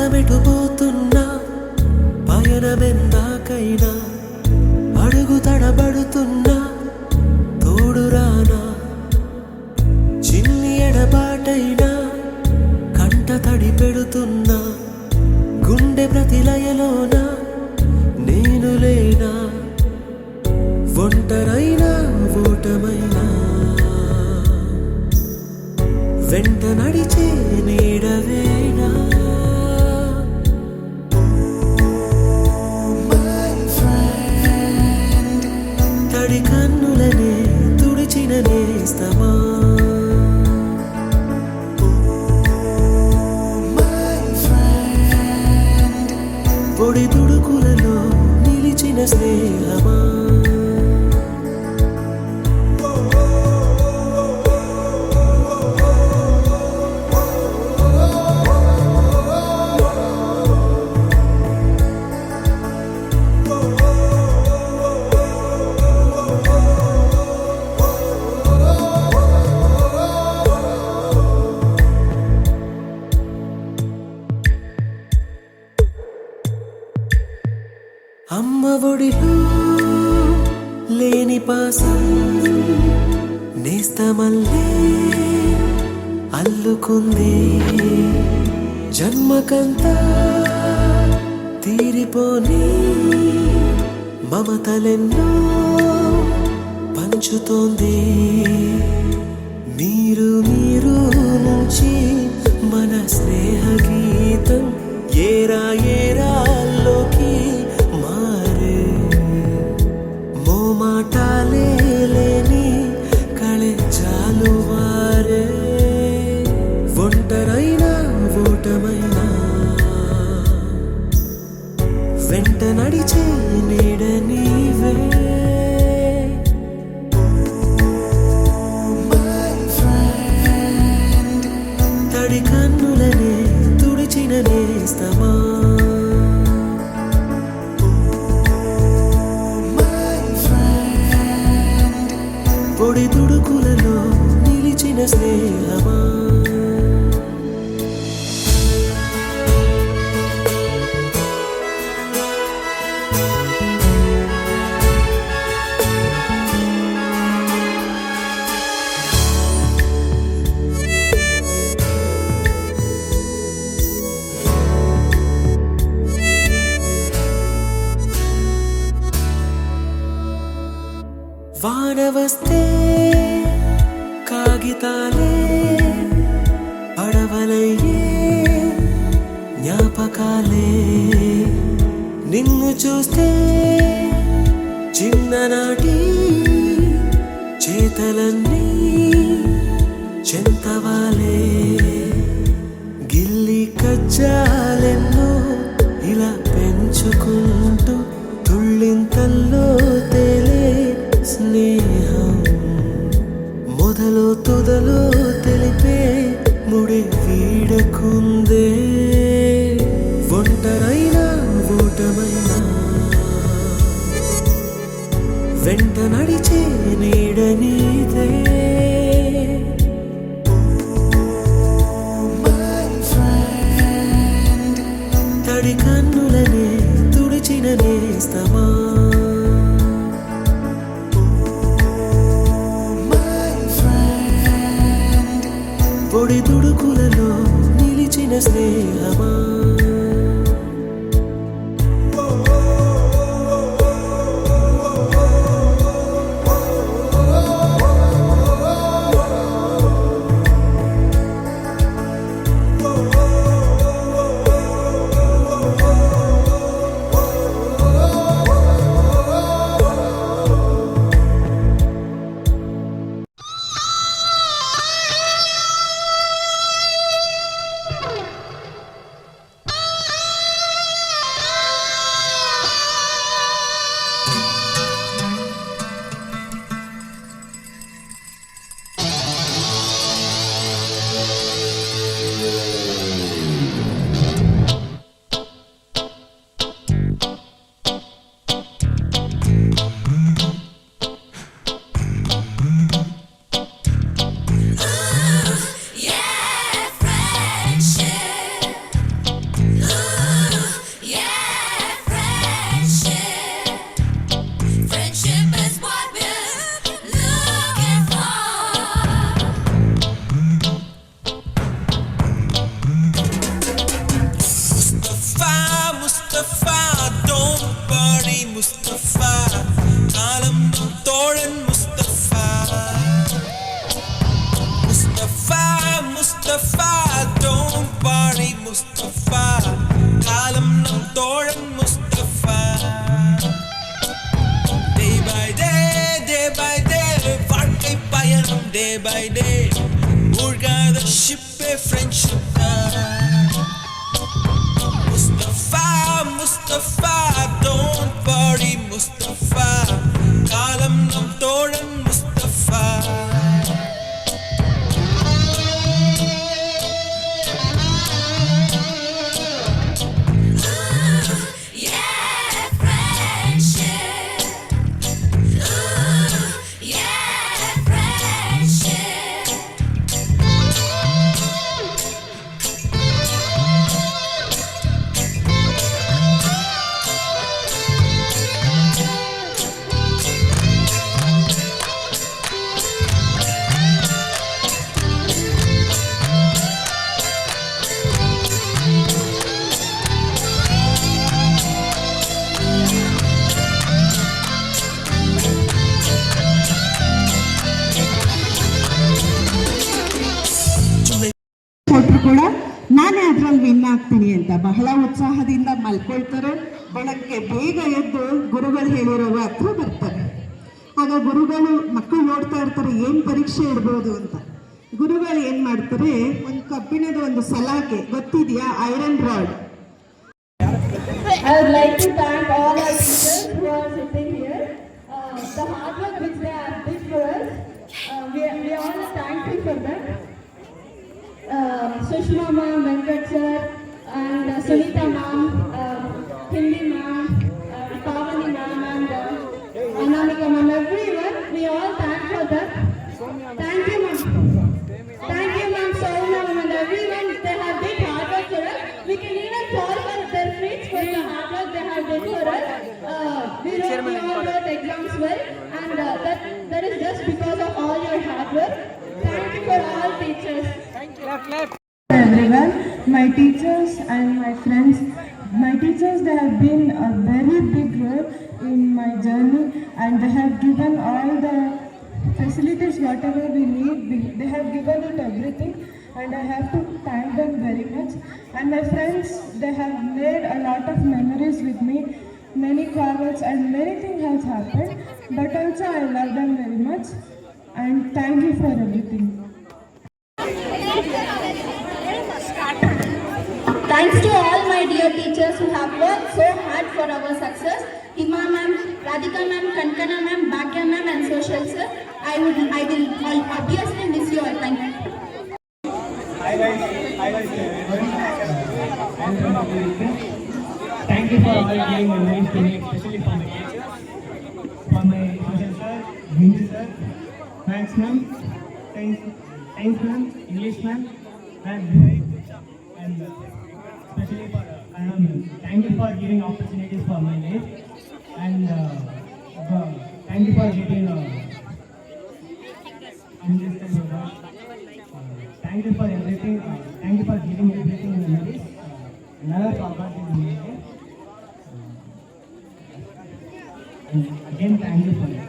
పయనమెటుపోతున్నా పయనమెందాకైనా అడుగు తడబడుతున్నా తోడురానా చిన్ని ఎడబాటైనా కంట తడి పెడుతున్నా గుండె ప్రతిలయలోన నేను లేనా ఒంటరైనా ఓటమైనా వెంట నడిచే నీడవేనా తడి కన్నులనే తుడిచిన నేస్తమా పొడి తుడుకులలో నిలిచిన స్నేహమా అమ్మ ఒడిలో లేని పాసం నేస్తమల్లే అల్లుకుంది జన్మకంతా తీరిపోని మమతలెన్నో పంచుతోంది మీరు నుంచి మన స్నేహ గీతం ఏరా ఏరాల్లోకి మాటాలే లేని కళెచాలు వారే ఒంటరైనా ఓటమైనా వెంట నడిచే నీడ నీవే తడి కన్నులనే తుడిచిన నేస్తమా పొడి తుడుకులలో నిలిచిన స్నేహమా వాన వస్తే కాగితాలే పడవలయ్యే జ్ఞాపకాలే నిన్ను చూస్తే చిన్ననాటి చేతలన్నీ చెంతవాలే గిల్లి కజ్జాలెన్నో ఇలా పెంచుకుంటూ తుళ్ళింతల్లో తేలే స్నేహం మొదలు తుదలో తెలిపే ముడి వీడకుందే ఒంటరైనా ఓటమైనా వెంట నడిచే నీడ నీదే తడి కన్నులనే తుడిచిన నేస్తమా పొడి తుడుకులలో నిలిచిన స్నేహమా party Mustafa, kalam thoran Mustafa. Mustafa, Mustafa, don't party Mustafa, kalam thoran Mustafa. Day by day, வாழ்க்கை பயணம் day by day, மூழ்காத ஷிப்பே friendship தான். Mustafa, Mustafa, don't party Mustafa, காலம் நம் தோழன் Mustafa. ಕೊಟ್ಟರು ಕೂಡ ನಾನೇ ಅದ್ರಲ್ಲಿ ವಿನ್ ಆಗ್ತೀನಿ ಅಂತ ಬಹಳ ಉತ್ಸಾಹದಿಂದ ಮಲ್ಕೊಳ್ತಾರೆ. ಬೆಳಗ್ಗೆ ಬೇಗ ಎದ್ದು ಗುರುಗಳು ಹೇಳಿರೋ ಹತ್ರ ಬರ್ತಾರೆ. ಆಗ ಗುರುಗಳು ಮಕ್ಕಳು ನೋಡ್ತಾ ಇರ್ತಾರೆ ಏನು ಪರೀಕ್ಷೆ ಇಡ್ಬೋದು ಅಂತ. ಗುರುಗಳು ಏನು ಮಾಡ್ತಾರೆ, ಒಂದು ಕಬ್ಬಿಣದ ಒಂದು ಸಲಾಕೆ ಗೊತ್ತಿದೆಯಾ, iron rod. I would like to thank all our teachers who are sitting here. The hard work which they have did for us, we all are thankful for that. Sushma ma'am, Venkat sir, and Sunita ma'am, Hindi ma'am, Pavani ma'am, and Anamika ma'am, everyone, we all thank for that. Thank you ma'am. Thank you ma'am, Sonia ma'am, and everyone, they have did hard work for us. We can even fall for their feet for the hard work they have done for us. We all wrote exams well, and that is just because of all your hard work. Thank you for all teachers. Everyone, my teachers and my friends, my teachers, they have been a very big role in my journey, and they have given all the facilities whatever we need. They have given it everything, and I have to thank them very much. And my friends, they have made a lot of memories with me, many cards and many things has happened, but also I love them very much, and thank you for everything. Thanks to all my dear teachers who have worked so hard for our success. Hima ma'am, Radhika ma'am, Kankana ma'am, Bhagya ma'am, and Social sir. I'll obviously miss you all. Thank you. Hi guys, thank you for all giving memories to me, especially for my teachers, for my social sir, Hindi sir, Maths ma'am, Science ma'am, English ma'am, and especially for thank you for giving opportunities for my life, and thank you for giving thank you for everything. Thank you for giving everything memories. Never forgot in my life. And again, thank you for it.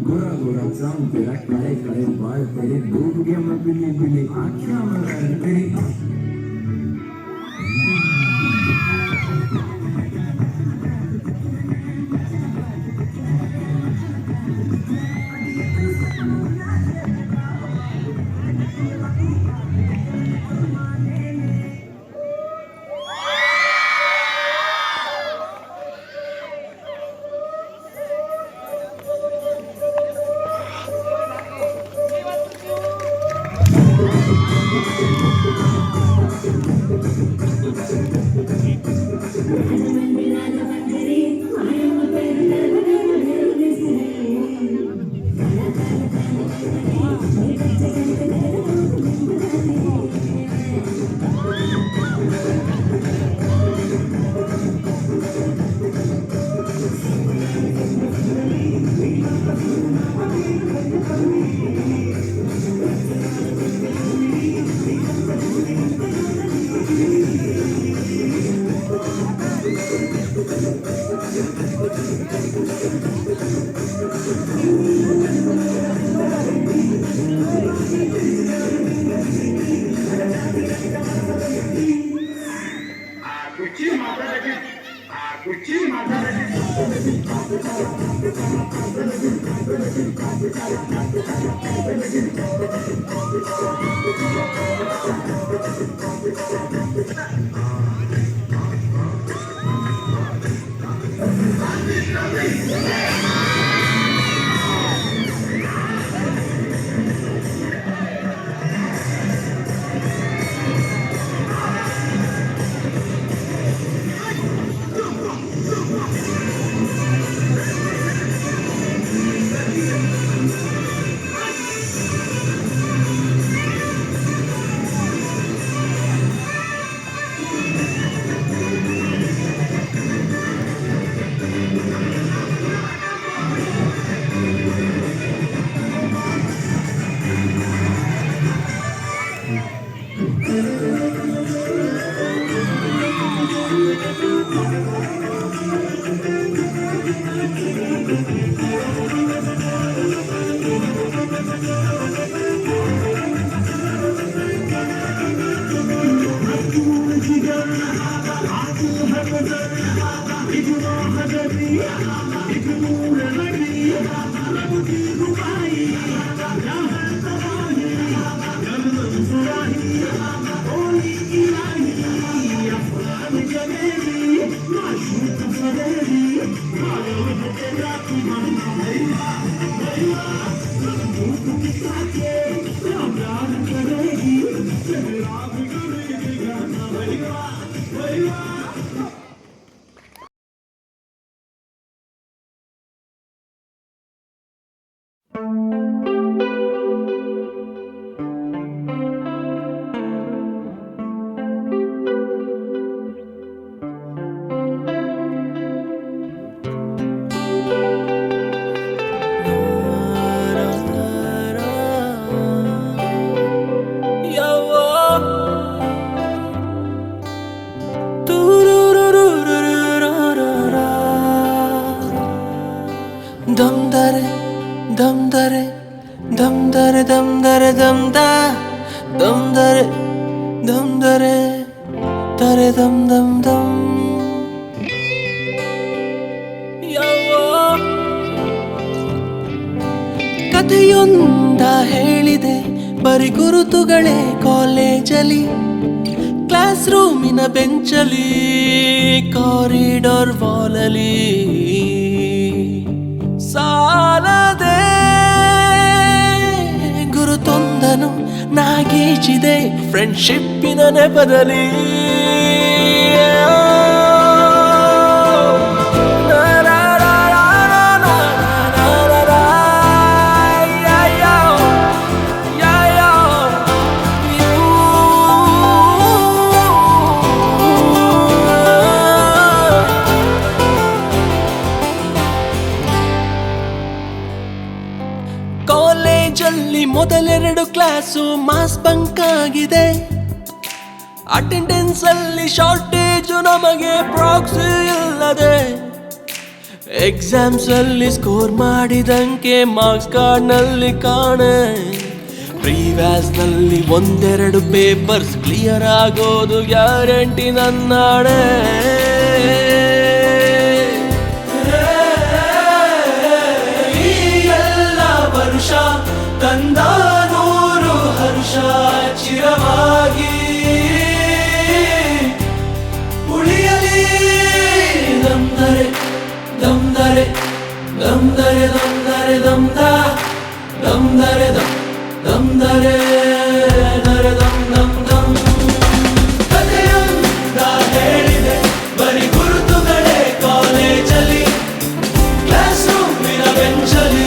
Gora Gora चांद तेरा काले काले बाल तेरे डूब गया मैं बिल्ली बिल्ली आँखियाँ में तेरी ಕಥೆಯೊಂದ ಹೇಳಿದೆ ಬರಿ ಗುರುತುಗಳೇ ಕಾಲೇಜಲ್ಲಿ ಕ್ಲಾಸ್ ರೂಮಿನ ಬೆಂಚಲಿ ಕಾರಿಡಾರ್ ವಾಲಲಿ ಸಾಲದೆ ಗುರುತೊಂದನು ನಾಗೀಚಿದೆ ಫ್ರೆಂಡ್ಶಿಪ್ಪಿನ ನೆಪದಲ್ಲಿ ಕಾಲೇಜಲ್ಲಿ ಮೊದಲೆರಡು ಕ್ಲಾಸು ಮಾಸ್ ಬಂಕ್ ಆಗಿದೆ ಅಟೆಂಡೆನ್ಸ್ ಅಲ್ಲಿ ಶಾರ್ಟೇಜು ನಮಗೆ ಪ್ರಾಕ್ಸಿ ಇಲ್ಲದೆ ಎಕ್ಸಾಮ್ಸ್ ಅಲ್ಲಿ ಸ್ಕೋರ್ ಮಾಡಿದಂಗೆ ಮಾರ್ಕ್ಸ್ ಕಾರ್ಡ್ ನಲ್ಲಿ ಕಾಣೆ ಪ್ರಿವ್ಯಾಸ್ ನಲ್ಲಿ ಒಂದೆರಡು ಪೇಪರ್ಸ್ ಕ್ಲಿಯರ್ ಆಗೋದು ಗ್ಯಾರಂಟಿ ನನ್ನಾಣೆ ತಂದ ನೂರು ಹರ್ಷ ಚಿರವಾಗಿ ಉಳಿಯಲಿ ದಮ್ದರೆ ದಮ್ದರೆ ದಮ್ದರೆ ದಮ್ದರೆ ದಮ್ದ ದಮ್ದರೆ ದಮ್ದರೆ ದರೆ ದಮ್ ದಮ್ ದಮ್ ಕಥೆಯೊಂದ ಹೇಳಿದೆ ಬರಿ ಗುರುತುಗಳೇ ಕಾಲೇಜಲ್ಲಿ ಕ್ಲಾಸ್ ರೂಮಿನ ಬೆಂಚಲಿ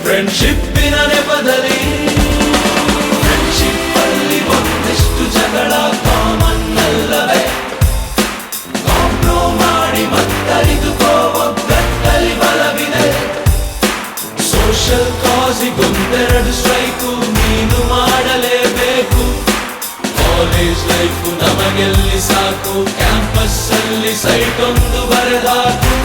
ಫ್ರೆಂಡ್ಶಿಪ್ಪಿನ ನೆಪದಲ್ಲಿ ಫ್ರೆಂಡ್ಶಿಪ್ ಅಲ್ಲಿ ಒಂದಿಷ್ಟು ಜಗಳ ಕಾಮನ್ ಅಲ್ಲವೇ ಸಿಗೊಂದೆರಡು ಸ್ಟ್ರೈಕು ನೀನು ಮಾಡಲೇಬೇಕು ಕಾಲೇಜ್ ಲೈಫು ನಮಗೆಲ್ಲಿ ಸಾಕು ಕ್ಯಾಂಪಸ್ ಅಲ್ಲಿ ಸೈಟ್ ಒಂದು ಬರೆದಾಕು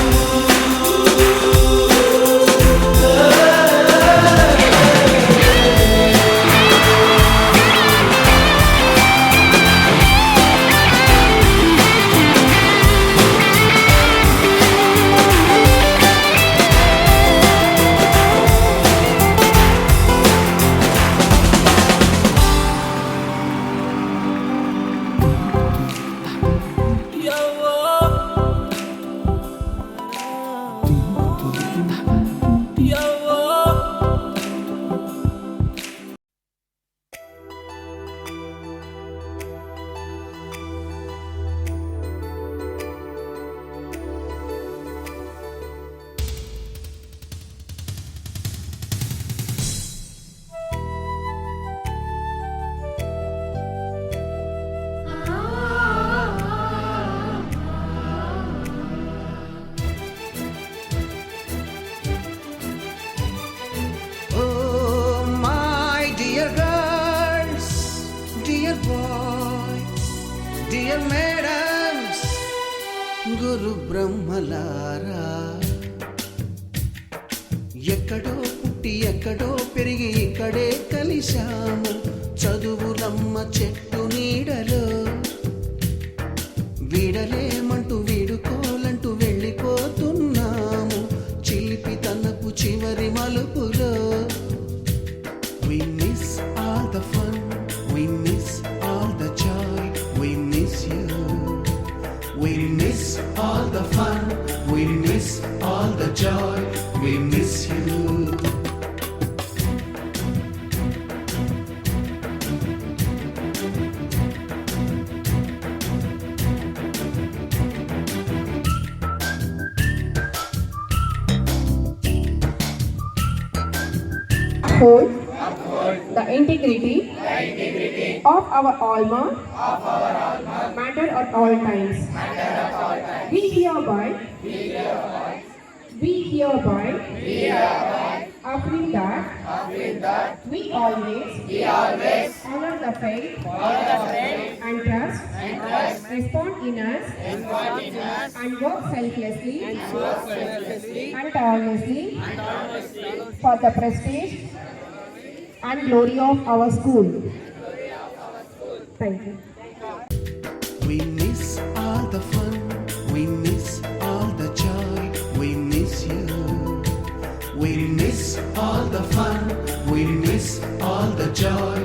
డియర్ మేడమ్స్ గురు బ్రహ్మలారా ఎక్కడో పుట్టి ఎక్కడో పెరిగి ఇక్కడే కలిశాము చదువులమ్మ చెట్టు నీడలో వీడలేమంటూ వీడుకోలంటూ వెళ్ళిపోతున్నాము చిలిపి తనపు చివరి మలుపులో We miss all the fun, we miss all the joy, we miss you. We miss all the fun, we miss all the joy, we miss you. Uphold the integrity of our alma matter at all times. We hereby affirm that we always honor the faith and trust respond in us and work selflessly and tirelessly for the prestige and glory of our school. Thank you. We miss all the fun, we miss all the joy, we miss you. We miss all the fun, we miss all the joy,